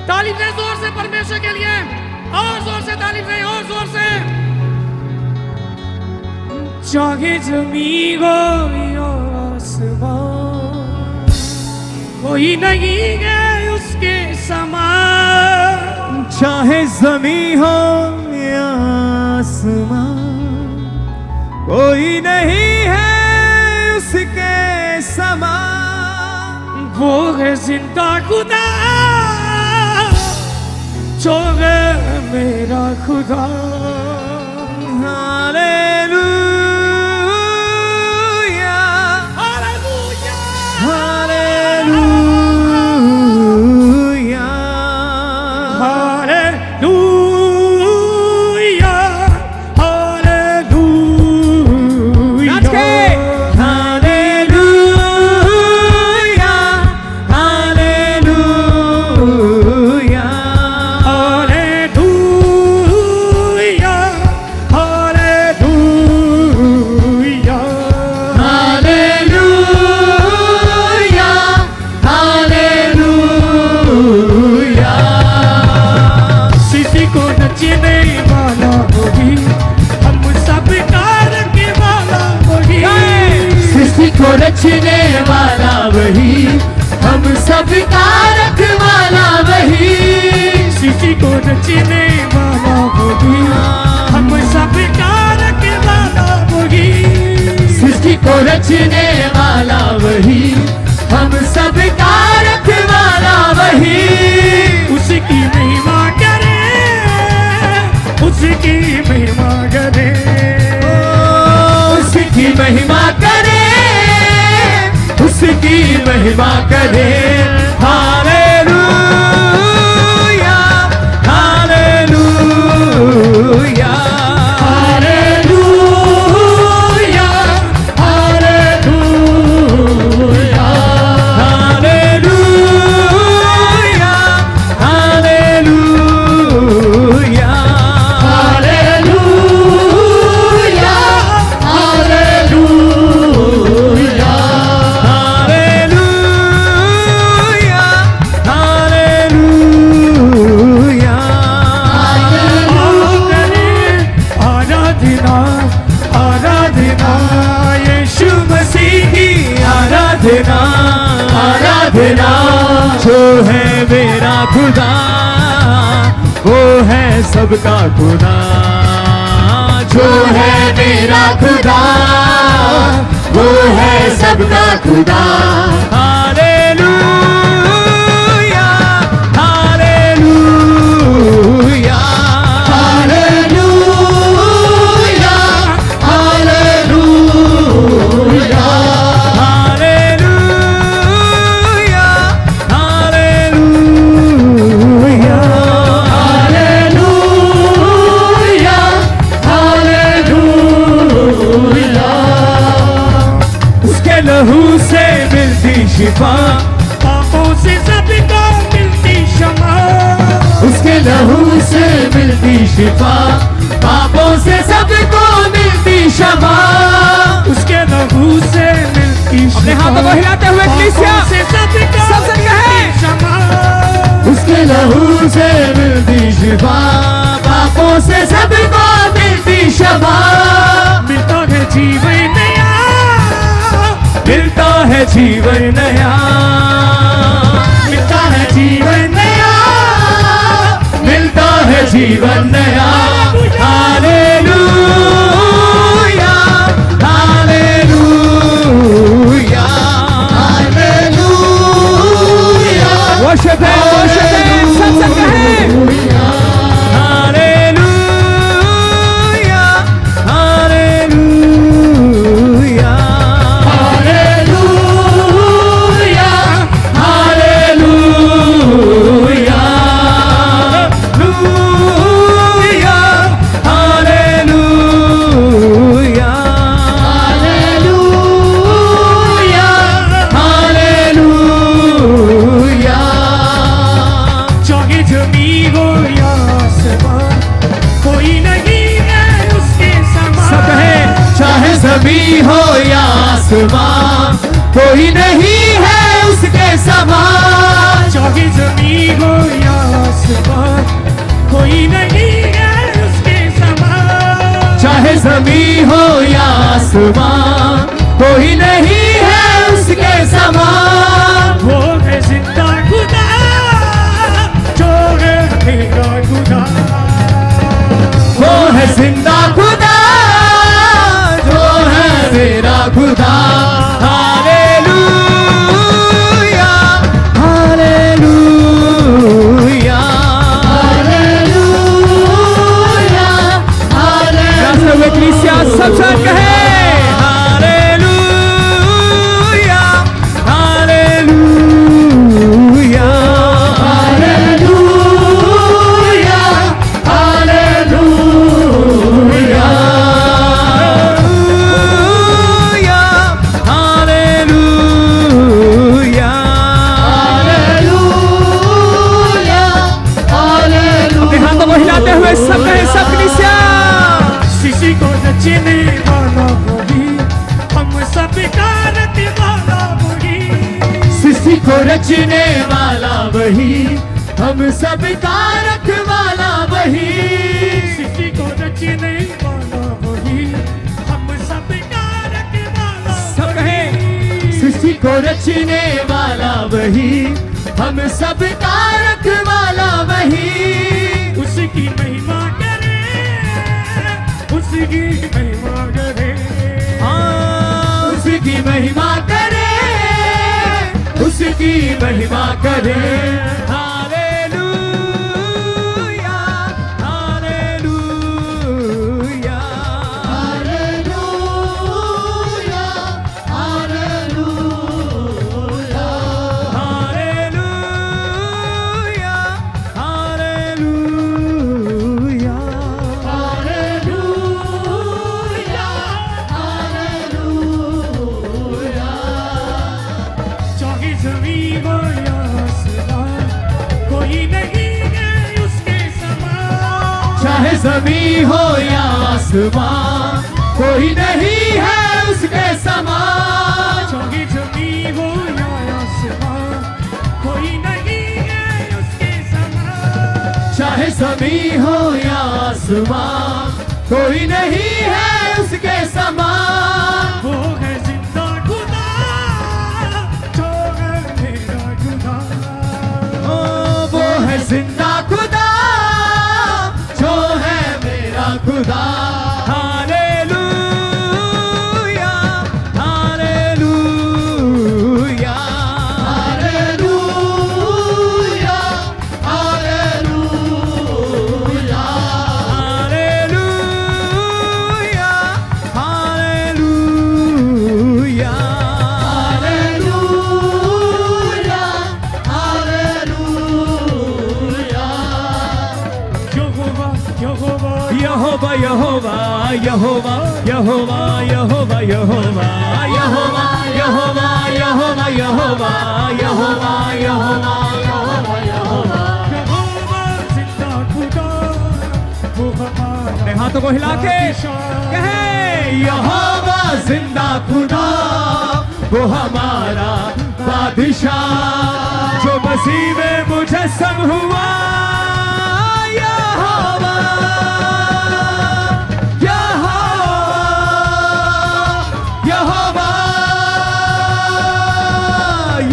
तालीफ दें जोर से परमेश्वर के लिए, और जोर से तालीफ दें, और जोर से। चाहे जमीन हो या आसमान, कोई नहीं है उसके समान। चाहे जमीन हो या आसमान, कोई नहीं है उसके समान। वो है जिंदा खुदा, जो है मेरा खुदा। Hallelujah, hallelujah, hallelujah, hallelujah, hallelujah. नाच के hallelujah, hallelujah, hallelujah, hallelujah, hallelujah, hallelujah. किसी को नचने वाला वही, हम सब का रखने वाला वही। सृष्टि को रचने वाला वही, हम सब का रखवाला वही। किसी को नचने वाला वही, हम सब का रखने वाला वही। सृष्टि को रचने वाला वही, हम सब का रखवाला वही। उसकी महिमा करे, उसकी महिमा करे, उसकी महिमा करे, उसकी महिमा करे। Hallelujah, hallelujah, hallelujah, hallelujah, hallelujah, hallelujah, hallelujah, hallelujah. Hallelujah, hallelujah. आराधना, आराधना, यीशु मसीह की आराधना, आराधना। जो है मेरा खुदा, वो है सबका खुदा। जो है मेरा खुदा, वो है सबका खुदा। Hallelujah, hallelujah, hallelujah, hallelujah, hallelujah, hallelujah. Hallelujah, hallelujah. उसके लहू से मिलती शिफा, पापों से सबको मिलती क्षमा। उसके लहू से मिलती शिफा, पापों से सबको मिलती क्षमा। उसके लहू से मिलती अपने हाथों को हिलाते हुए कलीसिया, पापों से सबको सबसे कहे। मिलती क्षमा। उसके लहू से मिलती शिफा, पापों से सबको मिलती क्षमा। मिलता है जीवन नया, मिलता है जीवन नया, मिलता है जीवन नया, मिलता है जीवन नया। हालेलुया, हालेलुया, हालेलुया, वर्शिप है, वर्शिप है, सब कहें। Hallelujah, hallelujah, hallelujah, hallelujah, hallelujah, hallelujah, hallelujah. चाहे जमीन हो या आसमान, कोई नहीं है उसके समान। सब है, चाहे ज़मीन हो या आसमान, कोई नहीं है उसके समान। चाहे जमीन हो या आसमां, कोई नहीं है उसके समान। वो है जिंदा खुदा जो है मेरा खुदा। वो है जिंदा खुदा जो है मेरा खुदा। Hallelujah hallelujah hallelujah hallelujah. सब कलीसिया सब साथ कहे hallelujah hallelujah hallelujah hallelujah hallelujah hallelujah. अपने हाथों को हिलाते हुए सब कहे सब कलीसिया। किसी को नचने वाला वही, हम सब का रखने वाला वही। किसी को रचने वाला वही, हम सब का रखवाला वही। किसी को नचने वाला वही, हम सब का रखने वाला सब कहे किसी को रचने वाला वही, हम सब का रखवाला वही। उसकी महिमा करे, उसकी महिमा करे। हाँ उसकी महिमा करे, उसकी महिमा करे। Hallelujah hallelujah hallelujah hallelujah hallelujah hallelujah hallelujah. चाहे ज़मीन हो या आसमान, कोई नहीं है उसके समान। चाहे ज़मीन हो या आसमां, कोई नहीं है उसके समान। चाहे ज़मीन हो या आसमान, कोई नहीं है उसके समान। चाहे ज़मीन हो या आसमां, कोई नहीं है उसके समान। वो है जिंदा खुदा जो है मेरा खुदा। ओ वो है जिंदा खुदा जो है मेरा खुदा। Hallelujah hallelujah hallelujah hallelujah hallelujah hallelujah hallelujah hallelujah. यहोवा यहोवा यहोवा यहोवा यहोवा यहोवा यहोवा यहोवा यहोवा यहोवा यहोवा यहोवा यहोवा यहोवा यहोवा। यहोवा जिंदा खुदा, वो हमारा अपने हाथों को हिला के कहे यहोवा जिंदा खुदा, वो हमारा बादशाह जो मसीह में मुजस्सम हुआ। यहोवा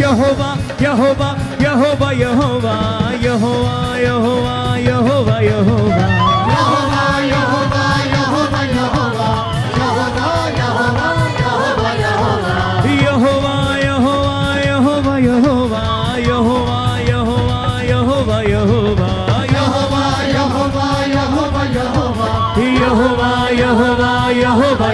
यहोवा यहोवा यहोवा यहोवा यहोवा यहोवा यहोवा यहोवा यहोवा Yehova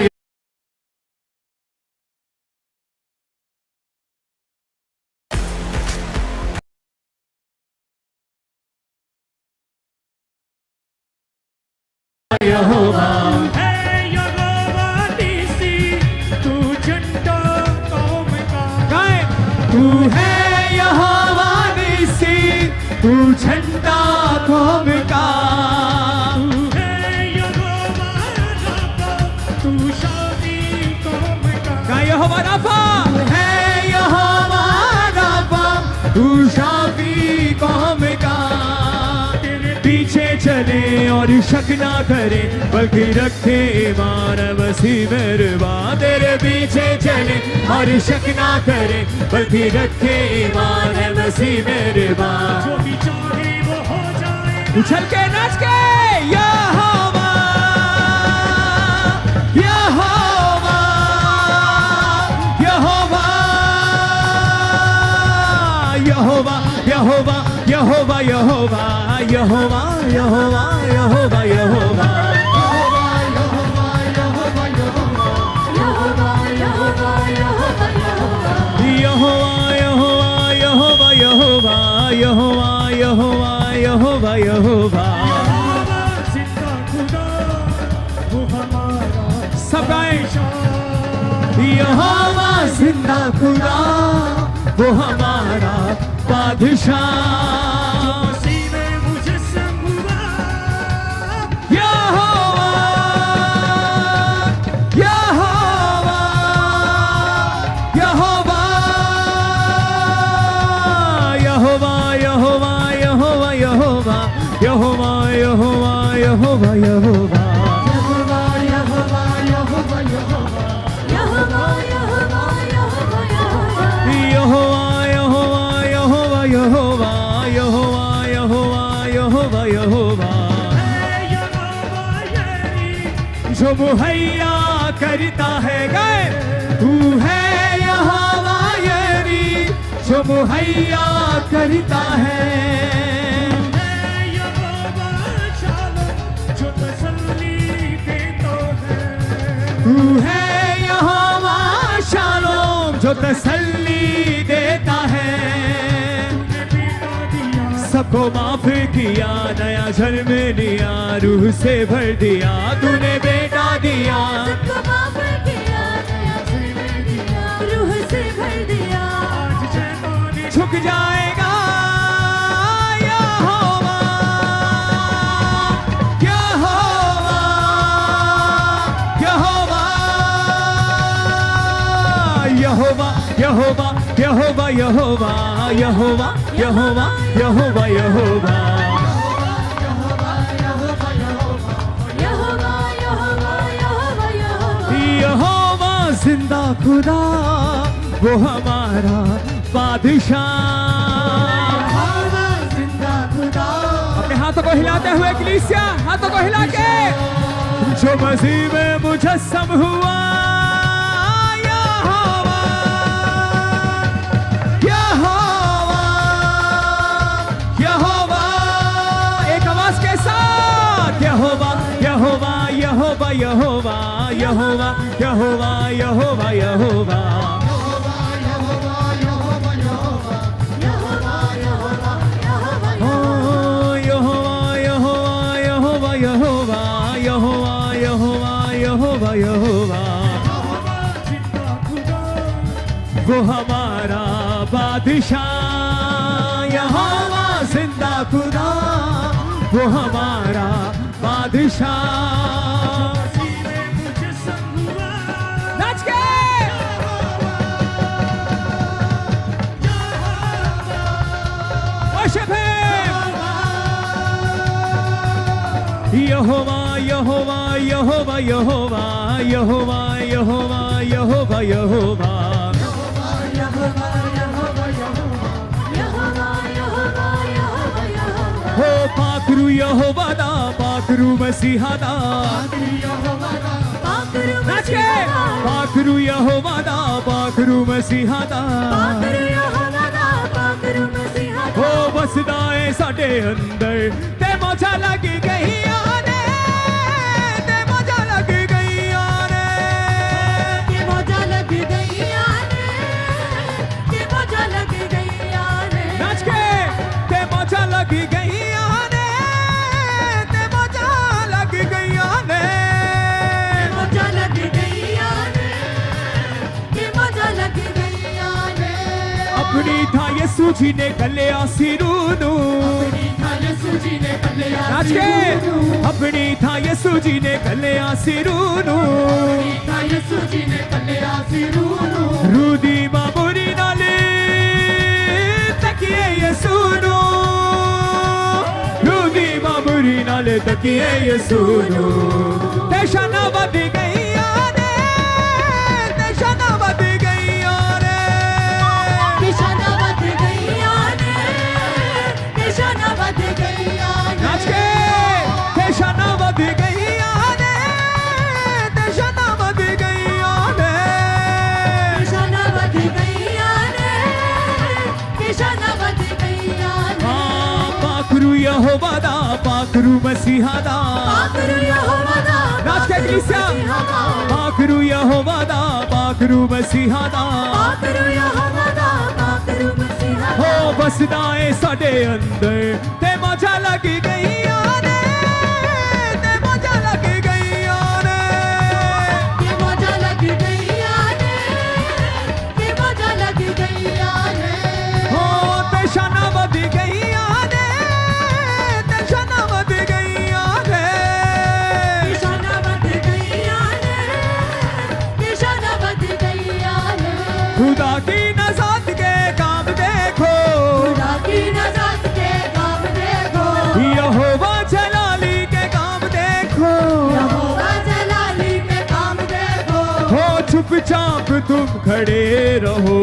Yehova है यहोवा नीसी, तू झंडा कौम का। गाए तू है यहोवा निसी, तू झंडा कौम का। तू है यहोवा राफा, तू शादी कौम का। गाए यहोवा राफा है यहोवा राफा, तू शाफी कौम का। तेरे पीछे चल चले और शक ना करें, बल्कि रखे ईमान मसीह मेहरबान। तेरे पीछे चले और शक ना करें, बल्कि रखे ईमान मसीह मेहरबान। जो भी चाहे वो हो जाए, उछल के नाच के यहोवा यहोवा यहोवा यहोवा यहोवा यहोवा यहोवा यहोवा यहोवा यहोवा यहोवा यहोवा यहोवा यहोवा यहोवा यहोवा जिंदा खुदा वो हमारा सब गाएं। शान। यहोवा जिंदा खुदा वो हमारा बादशाह। मसीह में मुजस्सम हुआ, यहोवा यहोवा यहोवा यहोवा यहोवा यहोवा यहोवा यहोवा यहोवा यहोवा यहोवा यहोवा यहोवा यहोवा यहोवा यहोवा जो मुहैया करता है गए तू है यहोवा यरी जो मुहैया करता है जो तसल्ली देता है, तू है यहोवा शालोम जो तसल्ली देता है सबको माफ किया नया जन्म दिया रूह से भर दिया तूने बेटा दिया सबको माफ किया नया जन्म दिया रूह से भर दिया आज शैतानी झुक जाएगा यहोवा यहोवा यहोवा यहोवा यहोवा यहोवा यहोवा यहोवा यहोवा यहोवा यहोवा यहोवा जिंदा खुदा वो हमारा बादशाह जिंदा खुदा अपने हाथों को हिलाते हुए कलीसिया हाथों को हिला के जो मसीह में मुजस्सम हुआ यहोवा यहोवा यहोवा एक आवाज के साथ यहोवा यहोवा यहोवा यहोवा यहोवा यहोवा यहोवा यहोवा यहोवा जिंदा खुदा वो हमारा बादशाह यहोवा जिंदा खुदा वो हमारा बादशाह मसीह में मुजस्सम हुआ, नाच के worship him यहोवा यहोवा यहोवा यहोवा यहोवा यहोवा यहोवा यहोवा हो पाकरू यहोवा दा पाकरू मसीहा दा नाच के पाकरू यहोवा दा पाकरू मसीहा दा हो बसदा है साडे अंदर ते मौजा लग गई आने ते मौजा लग गई आने नाच के ते मौजा लग गई आने ते मौजा लग गई आने अपनी था यसू जी ने कलिया सिरू नू नाच के अपनी था यसू जी ने कलिया सिरू नू रूदी बाबूरी नाले तकिए यसू नू रूदी बाबू बुरी नाल तकिए यसुनो ते शाना वध गईया ने ते शाना वध गईया ने निशाना बद गईया ने निशाना बद गईया ने नाच के ते शाना वध गईया ने ते शाना वध गईया ने निशाना बद गईया ने निशाना बद गईया ने पाखरू यहोवा दा पाखरू मसीहा दा पाखरू यहोवा दा नाच के कलीसिया पाखरू यहोवा दा पाखरू मसीहा दा पाखरू यहोवा दा पाखरू मसीहा दा हो बसदा ए साडे अंदर ते मौजा लग गईया ने ते मौजा लग गईया ने ये मौजा लग गईया ने ये मौजा लग गईया ने हो ते शाना वध गईया ने ते शाना वध गईया ने निशाना बद गईया ने निशाना बद गईया ने खुदा की नजात के काम देखो खुदा की नजात के काम देखो यहोवा जलाली के काम देखो यहोवा जलाली के काम देखो हो चुपचाप तुम खड़े रहो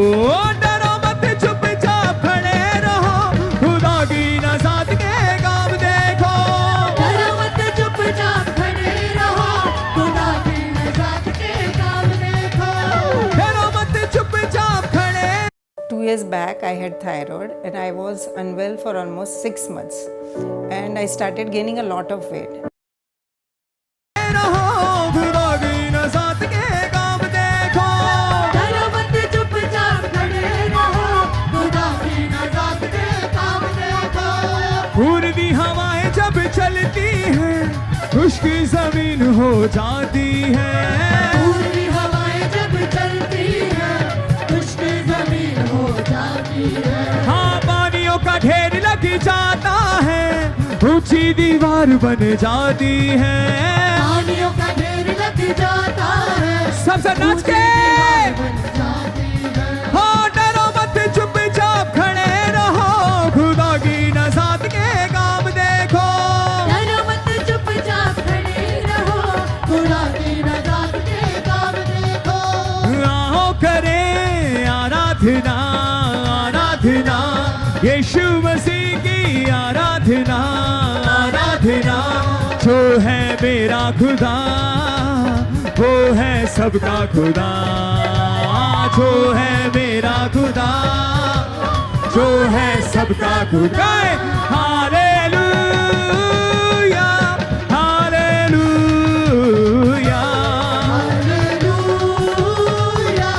डरो मत चुपचाप खड़े रहो खुदा की नजात के काम देखो डरो मत चुपचाप खड़े रहो खुदा की नजात के काम देखो डरो मत चुपचाप खड़े 2 years back, I had thyroid and I was unwell for almost 6 months. And I started gaining a lot of weight. रहो खुदा की नजात के काम देखो डरो मत चुपचाप खड़े रहो खुदा की नजात के काम देखो पूर्वी हवाएं जब चलती हैं खुश्की जमीन हो जाती है पूर्वी हवाएं जब चलती है खुश्क जमीन हो जाती है हाँ पानियों का ढेर लग जाता है ऊंची दीवार बन जाती है पानियों का ढेर लग जाता है सबसे नाच के बन जाती है हाँ डरो मत चुपचाप खड़े रहो खुदा की नजात के काम देखो डरो मत चुपचाप खड़े रहो खुदा की नजात के काम देखो आओ करें आराधना आराधना यीशु मसीह की आराधना आराधना जो है मेरा खुदा वो है सबका खुदा जो है मेरा खुदा जो है सबका खुदा hallelujah hallelujah hallelujah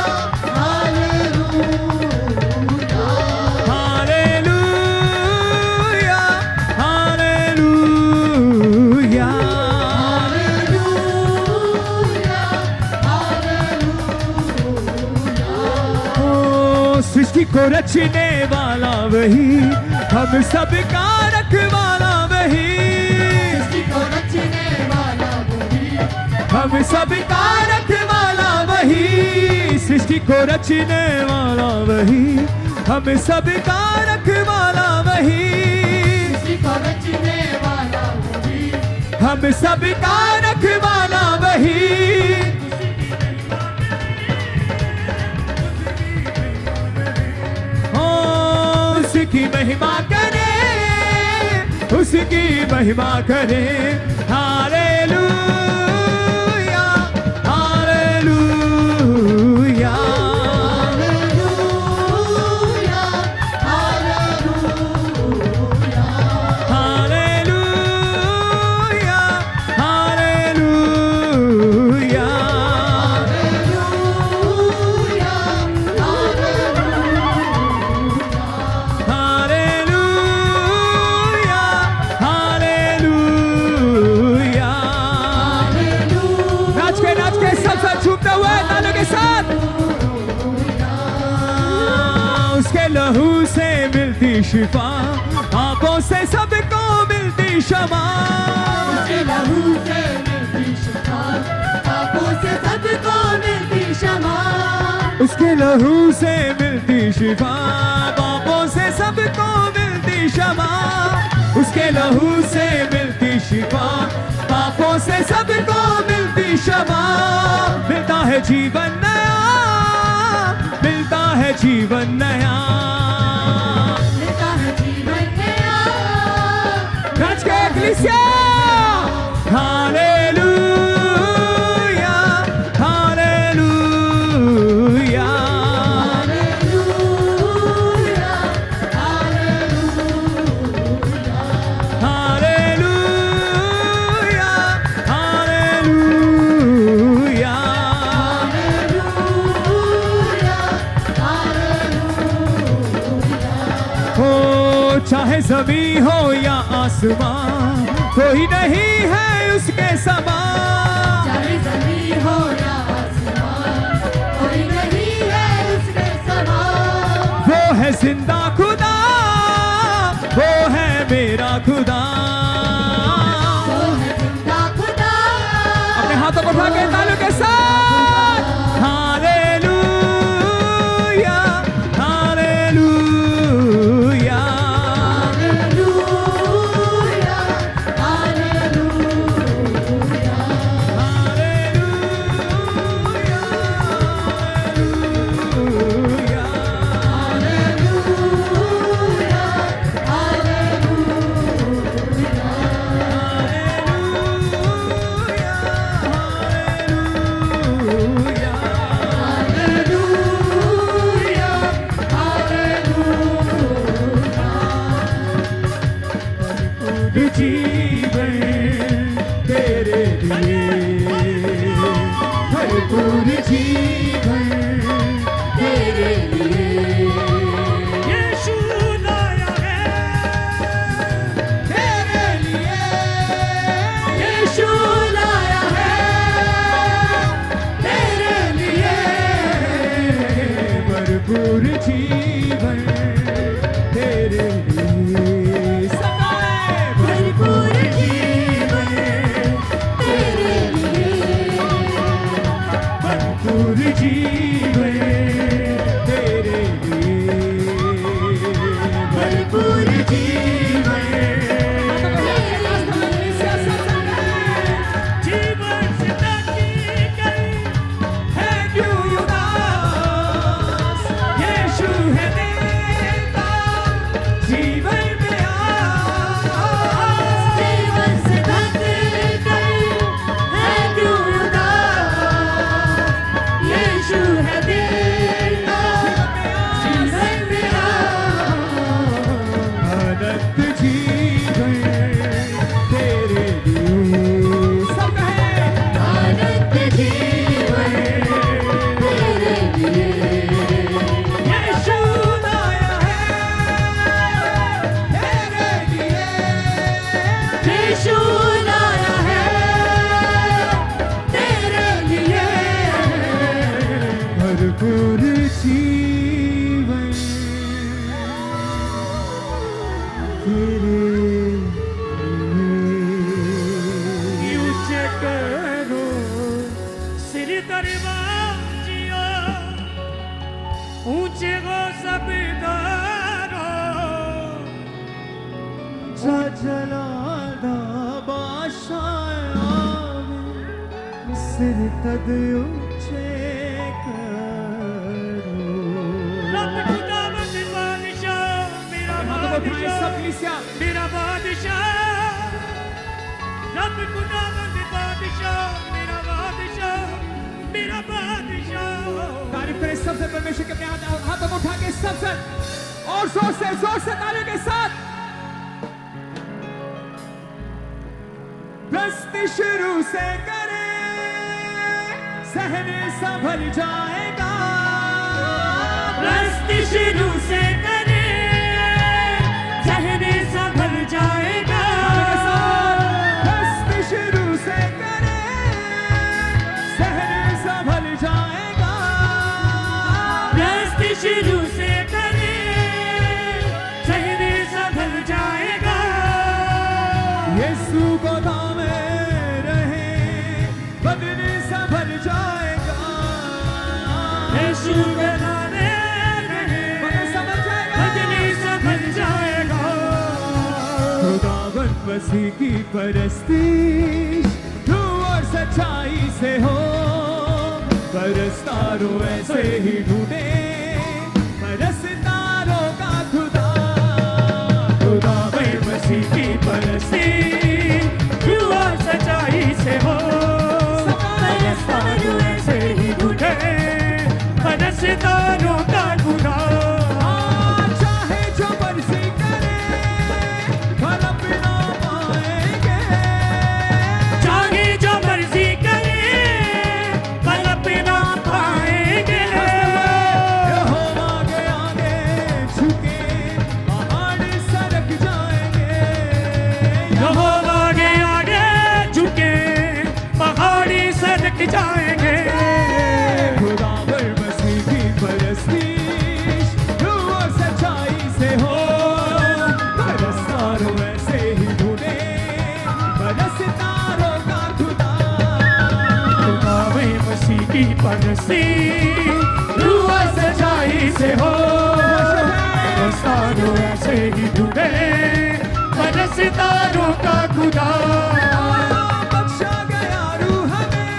hallelujah hallelujah hallelujah ओ सृष्टि को रचने वाला वही हम सब का रखवाला वही को रचने वाला वही हम सब का रखवाला वही सृष्टि को रचने वाला वही हम सब का रखवाला वही को रचने वाला वही हम सब का रखवाला वही ओ, उसकी महिमा करे उसकी महिमा करे hallelujah hallelujah hallelujah hallelujah hallelujah hallelujah hallelujah hallelujah नाच के सब साथ झूमते हुए तालियों के साथ उसके लहू से मिलती शिफा आंखों से सबको मिलती क्षमा उसके लहू से मिलती शिफा पापों से सबको मिलती क्षमा उसके लहू से मिलती शिफा पापों से सबको मिलती क्षमा उसके लहू से मिलती शिफा, पापों से सबको मिलती क्षमा, मिलता है जीवन नया, मिलता है जीवन नया, मिलता है जीवन नया। गज के एक्लीसिया hallelujah, hallelujah, hallelujah, hallelujah, hallelujah, hallelujah. हो चाहे ज़मीं हो या आसमां, कोई नहीं है उसके समान, चाहे ज़मीन हो या आसमान, कोई नहीं है उसके समान। वो है जिंदा खुदा, वो है मेरा खुदा। वो है जिंदा खुदा। अपने हाथों को उठा के तालियों के साथ hallelujah, hallelujah, hallelujah, hallelujah, hallelujah, hallelujah, hallelujah. जीवन तेरे लिए, भरपूर जीवन तेरे लिए, यीशु लाया है तेरे लिए, यीशु लाया है तेरे लिए। भरपूर जीवन तेरे लिए, सदाए भरपूर जीवन तेरे लिए। भरपूर जीवन तेरे लिए, भरपूर जीवन जीवन से ताकी गई है क्यों उदास, यीशु है देता जीवन में आस। जीवन से थक गई है क्यों उदास, यीशु है देता जीवन मेरा। अनंत जीवन तेरे लिए, सब कहे अनंत जीवन तेरे लिए। यीशु लाया है तेरे लिए, यीशु लाया है तेरे लिए। भरपूर जीवन तेरे लिए। ऊंचे करो सिर दरवाजिया, ऊंचे हो सब दारो, जलादा बादशाह सिर तद ऊंचे करो। रब खुदावंद बादशाह मेरा बादशाह, मेरा बादशाह, रब खुदावंद बादशाह मेरा बादशाह, मेरा बादशाह। तारीफ करें सबसे परमेश्वर के अपने हाथों को उठा के सबसे और जोर से तालियों के साथ। प्रस्ति शुरू से करे, सहने संभल जाएगा, रस्ते शुरू से करे, सहने संभल जाएगा। प्रस्ति शुरू से करे, सहने संभल जाएगा, रस्ते शुरू से करे, सहने संभल जाएगा। यीशु को थामे रहे, बदले संभल जाएगा, यीशु के नामे रहे, बदले संभल जाएगा, बदले संभल जाएगा। खुदा खुदावन मसीह की परस्ती तू और सच्चाई से हो परस्तारों ऐसे ही ढूंढे परस्तारों का खुदा खुदावन मसीह की परस्ती तू और सच्चाई से हो परस्तारों ऐसे ही ढूंढे परस्तारों का खुदा चाहे जो मर्जी करे फल अपना पाएंगे चाहे जो मर्जी करे फल अपना पाएंगे यहोवा के आगे झुके पहाड़ सरक जाएंगे यहोवा के आगे झुके पहाड़ी सरक जाएंगे खुदावर मसीह की परस्ती तू और सच्चाई से हो परस्तारों ऐसे ही ढूंढे परस्तारों का खुदा खुदावे मसीह की परस्ती तू और सच्चाई से हो परस्तारों ऐसे ही ढूंढे परस्तारों का खुदा बख्शा गया रूह में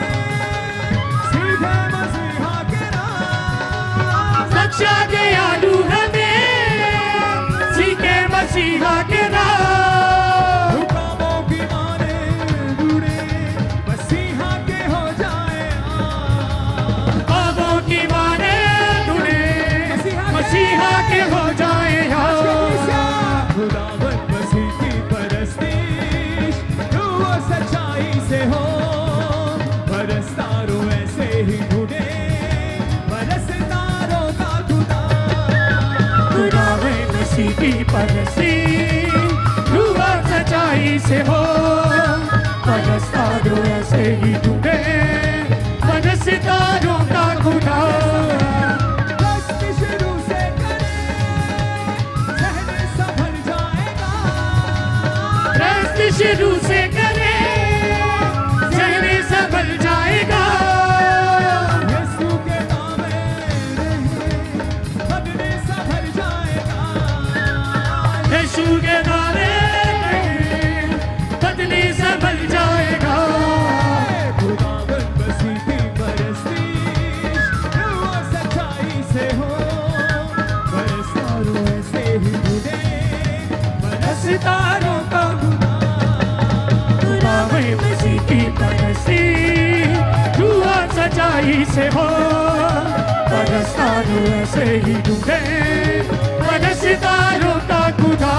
सीधे मसीहा के नाम रक्षा गया रूह में सीखे मसीहा के नाम हुक्मों की माने दूरे मसीहा के हो जाए बाबों की माने ढूंढे मसीहा के हो जाए खुदावन मसीह की परस्ती तू और सच्चाई से हो परस्तारों ऐसे ही ढूंढे परस्तारों का खुदा खुदावे मसीह की परस्ती तू और सच्चाई से हो परस्तारों ऐसे ही ढूंढे परस्तारों का खुदा दस्त शुरू से करे सहने संभल जाएगा रस्त शुरू से करे सहने संभल जाएगा यीशु के नाम में बदले संभल जाएगा यीशु के नारे बदली संभल जाएगा खुदावन मसीह की परस्ती तू और सच्चाई से हो परस्तारों ऐसे ही ढूंढे सितारों का खुदावे मसीह की परस्ती तू और सच्चाई से हो परस्तारों ऐसे ही ढूंढे सितारों का खुदा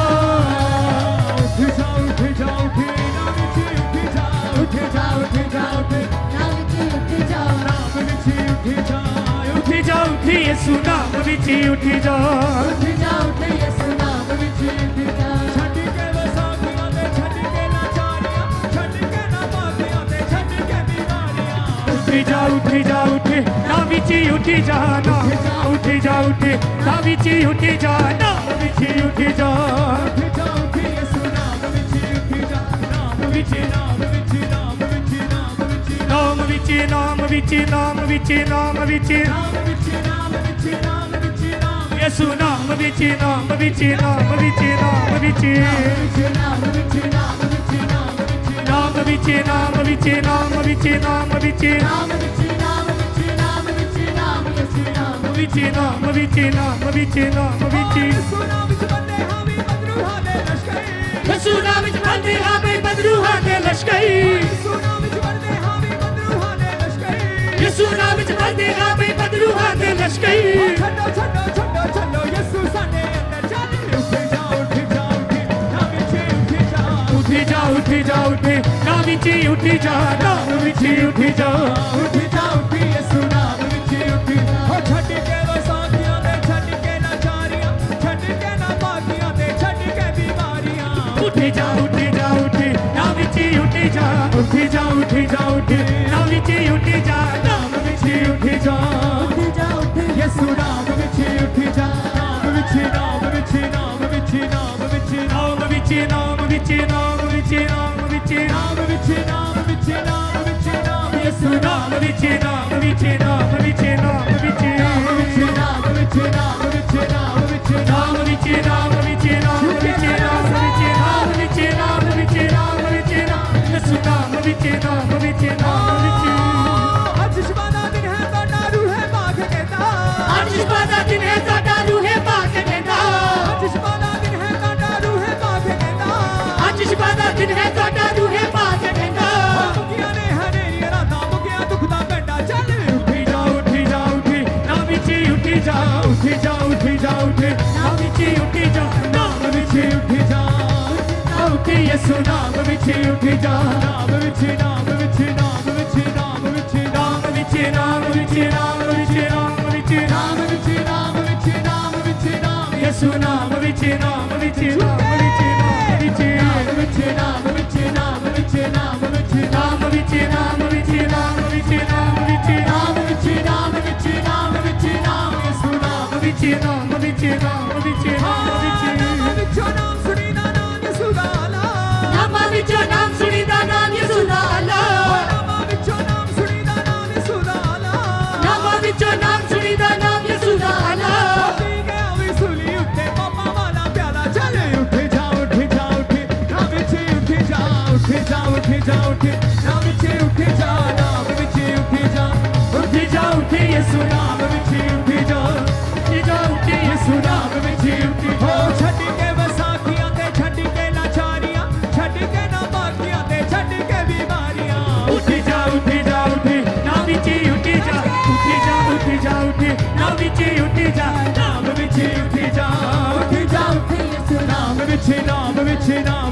उठ जाओ उठ जाओ उठ जाओ उठ जाओ उठ जाओ उठ नाम की उठ जाओ नाम विची उठ जाओ उठ जाओ उठ यीशु नाम विच उठ जाओ उठ जाओ उठ यीशु नाम विच उठ जाओ छड़ के वसाखियां ते छड़ के लाचारियां छड़ के ना पापियां ते छड़ के बीमारियां उठ जा ना विच उठ जा ना उठ जा ना विच उठ जा ना विच उठ जा उठ जाओ उठ यीशु नाम विची उठ जा नाम विची नाम विची नाम विची नाम विची नाम विच नाम विच नाम विच नाम विच नाम विची नाम विची नाम विची नाम यीशु नाम विच नाम विच नाम विच नाम विच नाम विची नाम विची नाम विची नाम विच नाम विच नाम विच नाम विच नाम विच नाम विच नाम विच नाम यीशु नाम विच नाम विच नाम विच नाम विच यीशु नाम विच बंदे हावी बदरूहा दे लश्करी यीशु नाम विच बंदे हावे बदरूहा दे लश्करी यीशु नाम विच बंदे हावी बदरूहा दे लश्करी यीशु नाम विच बंदे हावे बदरूहा दे लश्करी छड्डो छड्डो छड्डो छड्डो यीशु साडे अंदर चल उठ जा ना विची उठ जा उठ जा ना विच उठ जा नाम विच उठ जा उठ जा उठ यीशु नाम विची उठ ओ छड्ड के वसाखियां ते छड्ड के लाचारियां छड्ड के ना पापियां ते छड्ड के बीमारियां उठ जा ना विच उठ जा ना विच उठ जा नाम विच उठ जा उठ जा उठ यीशु नाम विची उठ जा नाम विची नाम विची नाम विची नाम विची नाम विच नाम विच नाम विच नाम विच नाम विची नाम विची नाम विची नाम यीशु नाम विच नाम विच नाम विच नाम विच नाम विची नाम विची नाम विची नाम विची नाम विच नाम विच नाम विच नाम विच नाम विच नाम दिन है ਤੁਹਾਡਾ ਰੂਹੇ ਪਾਕ ਕਹਿੰਦਾ ਮੁਕੀਆਂ ਨੇ ਹਨੇਰੀਆਂ ਰਾਤਾਂ ਮੁਕੀਆਂ ਦੁੱਖ ਦਾ ਘੰਟਾ ਚੱਲ ਉੱਠੀ ਜਾ ਉੱਠੀ ਜਾ ਉੱਠੀ ਨਾ ਵਿੱਚ ਉੱਠੀ ਜਾ ਉੱਠੀ ਜਾ ਉੱਠੀ ਜਾ ਉੱਠੀ ਨਾ ਵਿੱਚ ਉੱਠੀ ਜਾ ਨਾਮ ਵਿੱਚ ਉੱਠੀ ਜਾ ਉੱਠੀ ਯਿਸੂ ਨਾਮ ਵਿੱਚ ਉੱਠੀ ਜਾ ਨਾਮ ਵਿੱਚ ਨਾਮ ਵਿੱਚ ਨਾਮ ਵਿੱਚ ਨਾਮ ਵਿੱਚ ਨਾਮ ਵਿੱਚ ਨਾਮ ਵਿੱਚ ਨਾਮ ਵਿੱਚ ਨਾਮ ਵਿੱਚ ਨਾਮ ਵਿੱਚ ਨਾਮ ਵਿੱਚ ਨਾਮ ਵਿੱਚ ਨਾਮ ਯਿਸੂ ਨਾਮ ਵਿੱਚ ਨਾਮ ਵਿੱਚ ਨਾਮ ਵਿੱਚ ਨਾਮ ਵਿੱਚ ਨਾਮ ਵਿੱਚ ਨਾਮ ਵਿੱਚ ਨਾਮ ਵਿੱਚ ਨਾਮ ਵਿੱਚ ਨਾਮ ਵਿੱਚ ਨਾਮ ਵਿੱਚ ਨਾਮ ਵਿੱਚ ਨਾਮ ਵਿੱਚ ਨਾਮ ਵਿੱਚ ਨਾਮ ਵਿੱਚ ਨਾਮ ਵਿੱਚ ਨਾਮ ਯਿਸੂ ਨਾਮ ਵਿੱਚ ਨਾਮ ਵਿੱਚ ਨਾਮ ਵਿੱਚ ਨਾਮ ਵਿੱਚ ਨਾਮ ਸੁਣੀਦਾ ਨਾਮ ਯਿਸੂ ਦਾ ਆਲਾ ਨਾਮਾਂ ਵਿੱਚੋਂ ਨਾਮ ਸੁਣੀਦਾ ਨਾਮ ਯਿਸੂ ਦਾ ਆਲਾ ਨਾਮਾਂ ਵਿੱਚੋਂ ਨਾਮ ਸੁਣੀਦਾ ਨਾਮ ਯਿਸੂ ਦਾ ਆਲਾ ਨਾਮਾਂ ਵਿੱਚੋਂ ਨਾਮ ਸੁਣੀਦਾ ਨਾਮ ਯਿਸੂ ਦਾ ਆਲਾ ਪੀ ਗਿਆ ਵੀ ਸੂਲੀ ਉੱਤੇ ਪਾਪਾ ਵਾਲਾ ਪਿਆਲਾ ਚੱਲ ਉੱਠ ਜਾ ਉੱਠ ਜਾ ਉੱਠ ਨਾ ਵਿੱਚ ਉੱਠ ਜਾ ਉੱਠ ਜਾ ਉੱਠ ਜਾ ਉੱਠ ਨਾ ਵਿੱਚ ਉੱਠ ਜਾ ਨਾਮ ਵਿੱਚ ਉੱਠ ਜਾ ਉੱਠ ਜਾ ਉੱਠ ਯਿਸੂ ਨਾਮ ਵਿੱਚ ਉੱਠ ਜਾ ਉੱਠ ਜਾ ਉੱਠ ਯਿਸੂ ਨਾਮ ਵਿੱਚ ਉੱਠ ਹੋ ਛੱਡ ਕੇ ਵਸਾਖੀਆਂ ਤੇ ਛੱਡ ਕੇ ਲਾਚਾਰੀਆਂ ਛੱਡ ਕੇ ਨਾ ਬਾਕੀਆਂ ਤੇ ਛੱਡ ਕੇ ਬਿਮਾਰੀਆਂ ਉੱਠ ਜਾ ਉੱਠ ਜਾ ਉੱਠ ਨਾ ਵਿੱਚ ਉੱਠ ਜਾ ਉੱਠ ਜਾ ਉੱਠ ਜਾ ਉੱਠ ਨਾ ਵਿੱਚ ਉੱਠ ਜਾ ਨਾਮ ਵਿੱਚ ਉੱਠ ਜਾ ਉੱਠ ਜਾ ਉੱਠ ਯਿਸੂ ਨਾਮ ਵਿੱਚ ਨਾਮ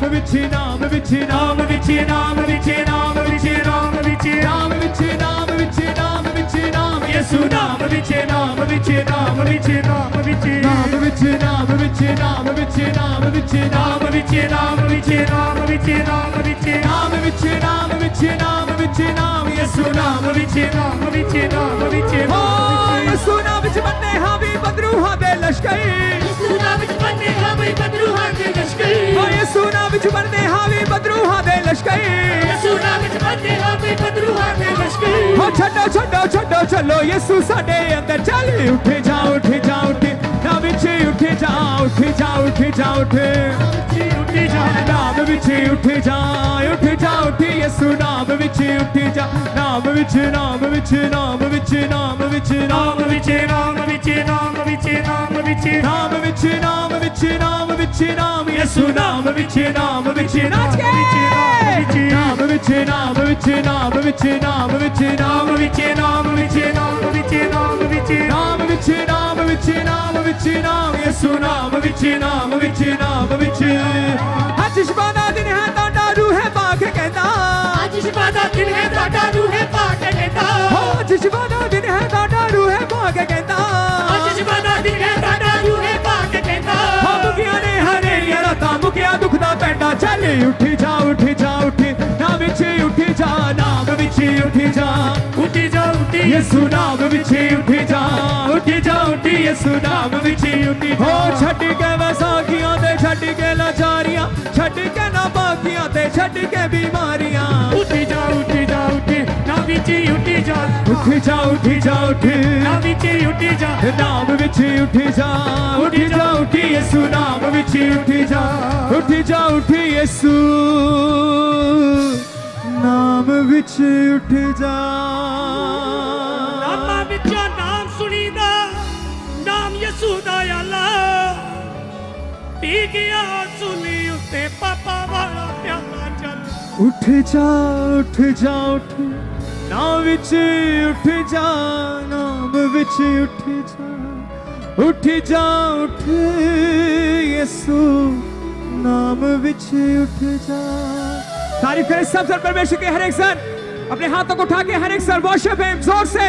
ਵਿੱਚ ਨਾਮ ਵਿੱਚ ਨਾਮ ਵਿੱਚ ਨਾਮ ਵਿੱਚ ਨਾਮ ਵਿੱਚ ਨਾਮ ਵਿੱਚ ਨਾਮ ਵਿੱਚ ਨਾਮ ਵਿੱਚ ਨਾਮ ਵਿੱਚ ਨਾਮ ਵਿੱਚ ਨਾਮ ਯਿਸੂ ਨਾਮ ਵਿੱਚ ਨਾਮ ਵਿੱਚ ਨਾਮ ਵਿੱਚ ਨਾਮ ਵਿੱਚ ਨਾਮ ਵਿੱਚ ਨਾਮ ਵਿੱਚ ਨਾਮ ਵਿੱਚ ਨਾਮ ਵਿੱਚ ਨਾਮ ਵਿੱਚ ਨਾਮ ਵਿੱਚ ਨਾਮ ਵਿੱਚ ਨਾਮ ਵਿੱਚ ਨਾਮ ਵਿੱਚ ਨਾਮ ਵਿੱਚ ਨਾਮ ਵਿੱਚ ਨਾਮ ਯਿਸੂ ਨਾਮ ਵਿੱਚ ਨਾਮ ਵਿੱਚ ਨਾਮ ਵਿੱਚ ਯਿਸੂ ਨਾਮ ਵਿੱਚ ਬੰਨੇ ਹਾਂ ਵੀ ਬਦਰੂਹਾਂ ਦੇ ਲਸ਼ਕਰ ਯਿਸੂ ਨਾਮ ਵਿੱਚ ਬੰਨੇ ਹਾਂ ਵੀ ਬਦਰੂਹਾਂ ਦੇ ਲਸ਼ਕਰ ਯਿਸੂ ਨਾਮ ਵਿੱਚ ਬੰਨੇ ਹਾਂ ਵੀ ਬਦਰੂਹਾਂ ਦੇ ਲਸ਼ਕਰ ਯਿਸੂ ਨਾਮ ਵਿੱਚ ਬੰਨੇ ਹਾਂ ਵੀ ਬਦਰੂਹਾਂ ਦੇ ਲਸ਼ਕਰ ਹੋ ਛੱਡੋ ਛੱਡੋ ਛੱਡੋ ਚੱਲੋ ਯਿਸੂ ਸਾਡੇ ਅੰਦਰ ਚੱਲ ਉੱਠ ਜਾ ਉੱਠ ਜਾ ਉੱਠ ਨਾ ਵਿੱਚ ਉੱਠ ਜਾ ਉੱਠ ਜਾ ਉੱਠ ਜਾ ਉੱਠ ਉੱਠ ਜਾ ਨਾਮ ਵਿੱਚ ਉੱਠ ਜਾ ਉੱਠ ਜਾ ਉੱਠ ਯਿਸੂ ਨਾਮ ਵਿੱਚ ਉੱਠ ਜਾ ਨਾਮ ਵਿੱਚ ਨਾਮ ਵਿੱਚ ਨਾਮ ਵਿੱਚ ਨਾਮ ਵਿੱਚ ਨਾਮ ਵਿੱਚ ਨਾਮ ਵਿੱਚ ਨਾਮ ਵਿੱਚ ਨਾਮ ਵਿੱਚ ਨਾਮ ਵਿੱਚ ਨਾਮ ਵਿੱਚ ਨਾਮ ਵਿੱਚ ਨਾਮ ਯਿਸੂ ਨਾਮ ਵਿੱਚ ਨਾਮ ਵਿੱਚ ਨਾਮ ਵਿੱਚ ਨਾਮ ਵਿੱਚ ਨਾਮ ਵਿੱਚ ਨਾਮ ਵਿੱਚ ਨਾਮ ਵਿੱਚ ਨਾਮ ਵਿੱਚ ਨਾਮ ਵਿੱਚ ਨਾਮ ਵਿੱਚ ਨਾਮ ਵਿੱਚ ਨਾਮ ਵਿੱਚ ਨਾਮ ਵਿੱਚ ਨਾਮ ਵਿੱਚ ਨਾਮ ਯਿਸੂ ਨਾਮ ਵਿੱਚ ਨਾਮ ਵਿੱਚ ਨਾਮ ਵਿੱਚ ਅੱਜ ਸ਼ਬਾ ਦਾ ਦਿਨ ਹੈ ਤੁਹਾਡਾ ਰੂਹੇ ਪਾਕ ਕਹਿੰਦਾ ਅੱਜ ਸ਼ਬਾ ਦਾ ਦਿਨ ਹੈ ਤੁਹਾਡਾ ਰੂਹੇ ਪਾਕ ਕਹਿੰਦਾ ਅੱਜ ਸ਼ਬਾ ਦਾ ਦਿਨ ਹੈ ਤੁਹਾਡਾ ਰੂਹੇ ਪਾਕ ਕਹਿੰਦਾ ਅੱਜ ਸ਼ਬਾ ਦਾ ਦਿਨ ਹੈ ਤੁਹਾਡਾ ਰੂਹੇ ਪਾਕ ਕਹਿੰਦਾ ਮੁਕੀਆਂ ਨੇ ਹਨੇਰੀਆਂ ਰਾਤਾਂ ਮੁਕਿਆ ਦੁੱਖ ਦਾ ਪੈਂਡਾ ਚੱਲ ਉੱਠ ਜਾ ਉੱਠ ਜਾ ਉੱਠ ਨਾ ਵਿੱਚ ਉੱਠ ਜਾ ਨਾਮ ਵਿੱਚ ਉੱਠ ਜਾ ਉੱਠ ਜਾ ਉੱਠ ਯਿਸੂ ਨਾਮ ਵਿੱਚ ਉੱਠ ਜਾ ਉੱਠ ਜਾ ਉੱਠ ਯਿਸੂ ਨਾਮ ਵਿੱਚ ਉੱਠ ਹੋ ਛੱਡ ਕੇ ਵਸਾਖੀਆਂ ਤੇ ਛੱਡ ਕੇ ਲਾਚਾਰੀਆਂ ਛੱਡ ਕੇ ਨਾ ਬਾਕੀਆਂ ਤੇ ਛੱਡ ਕੇ ਬਿਮਾਰੀਆਂ ਉੱਠ ਜਾ ਉੱਠ ਜਾ ਉੱਠ ਨਾ ਵਿੱਚ ਉੱਠ ਜਾ ਉੱਠ ਜਾ ਉੱਠ ਜਾ ਉੱਠ ਨਾ ਵਿੱਚ ਉੱਠ ਜਾ ਨਾਮ ਵਿੱਚ ਉੱਠ ਜਾ ਉੱਠ ਜਾ ਉੱਠ ਯਿਸੂ ਨਾਮ ਵਿੱਚ ਉੱਠ ਜਾ ਉੱਠ ਜਾ ਉੱਠ ਯਿਸੂ ਨਾਮ ਵਿੱਚ ਉੱਠ ਜਾ ਨਾਮਾਂ ਵਿੱਚੋਂ ਨਾਮ ਸੁਣੀਦਾ ਨਾਮ ਯਿਸੂ ਦਾ ਆਲਾ ਪੀ ਗਿਆ ਸੂਲੀ ਉੱਤੇ ਪਾਪਾ ਵਾਲਾ ਪਿਆਲਾ ਚੱਲ ਉੱਠ ਜਾ ਉੱਠ ਜਾ ਉੱਠ ਨਾਮ ਵਿੱਚ ਉੱਠ ਜਾ ਨਾਮ ਵਿੱਚ ਉੱਠ ਜਾ ਉੱਠ ਜਾ ਉੱਠ ਯਿਸੂ नाम विच उठ जा। तारीफ करें सब सर परमेश्वर के हर एक सर अपने हाथों को उठा के हर एक सर वर्शिप हिम जोर से।